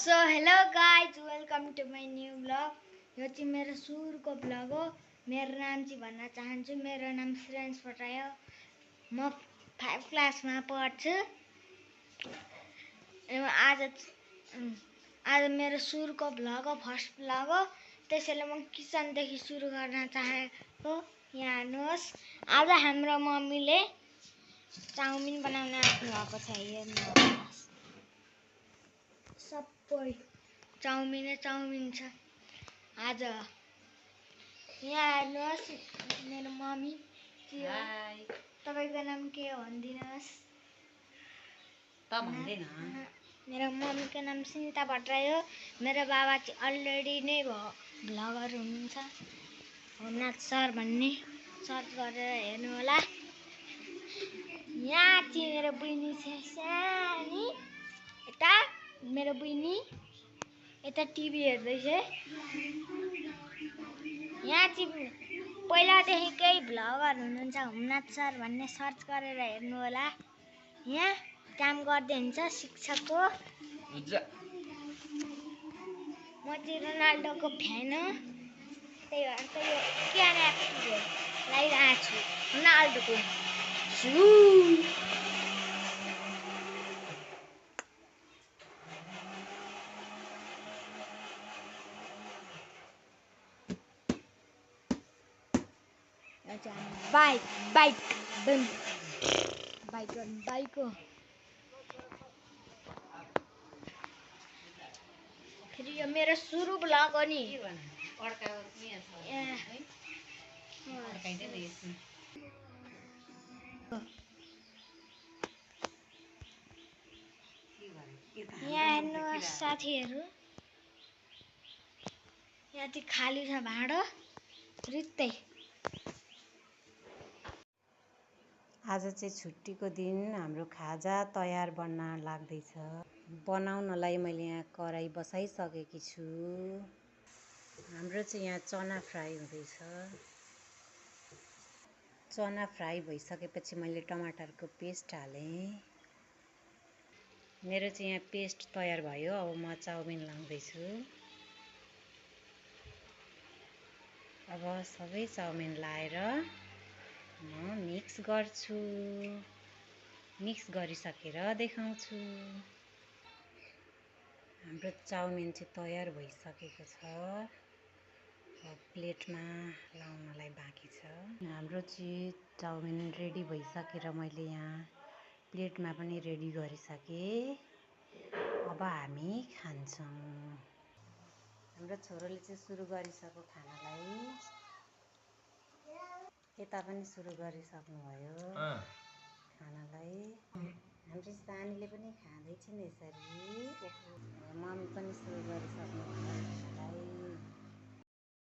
So hello guys welcome to my new blog. यो चाहिँ मेरो सुरुको ब्लग हो। मेरो नाम चाहिँ भन्न चाहन्छु, मेरो नाम श्रेयस भट्टराई हो। म 5 क्लासमा पढ्छु। आज मेरो सुरुको ब्लग हो, फर्स्ट ब्लग हो। त्यसैले म किचनदेखि सुरु गर्न चाहेको। यहाँ हेर्नुहोस्, आज हाम्रो मम्मीले चाउमिन बनाउन आउनु भएको छ। हेर्नुहोस्, सबै चाउमिन छ आज। यहाँ हेर्नुहोस्, मेरो मम्मी तपाईँको नाम के हो भनिदिनुहोस्। मेरो मम्मीको नाम सिन्ता भट्टराई हो। मेरो बाबा चाहिँ अलरेडी नै भ्लगर हुनुहुन्छ, होमनाथ सर भन्ने, सर्च गरेर हेर्नु होला। यहाँ चाहिँ मेरो बहिनी छ सानी, यता मेरो बहिनी यता टिभी हेर्दैछ। यहाँ चाहिँ पहिलादेखिकै भ्लगर हुनुहुन्छ, होमनाथ सर भन्ने, सर्च गरेर हेर्नु होला। यहाँ काम गर्दै हुन्छ शिक्षकको। म चाहिँ रोनाल्डोको फ्यान हो, त्यही भएर त यो क्यान एक्टिभ लगाइरहेको छु रोनाल्डोको। बाइक हो। फेरि यो मेरो सुरु ब्लग हो नि। यहाँ हेर्नुहोस् साथीहरू, यहाँ चाहिँ खाली छ भाँडो रित्तै। आज चाहिँ छुट्टीको दिन, हाम्रो खाजा तयार बन्न लाग्दैछ। बनाउनलाई मैले यहाँ कराई बसाइसकेकी छु। हाम्रो चाहिँ यहाँ चना फ्राई हुँदैछ। चना फ्राई भइसकेपछि मैले टमाटरको पेस्ट हालेँ। मेरो चाहिँ यहाँ पेस्ट तयार भयो। अब म चाउमिन लाउँदैछु। अब सबै चाउमिन लाएर म मिक्स गर्छु। मिक्स गरिसकेर देखाउँछु। हाम्रो चाउमिन चाहिँ तयार भइसकेको छ। अब प्लेटमा लाउनलाई बाँकी छ। हाम्रो चाहिँ चाउमिन रेडी भइसकेर मैले यहाँ प्लेटमा पनि रेडी गरिसकेँ। अब हामी खान्छौँ। हाम्रो छोरोले चाहिँ सुरु गरिसक्यो खानालाई। यता पनि सुरु गरिसक्नुभयो खानालाई। हाम्रो सानीले पनि खाँदैछन् यसरी। मम्मी पनि सुरु गरिसक्नु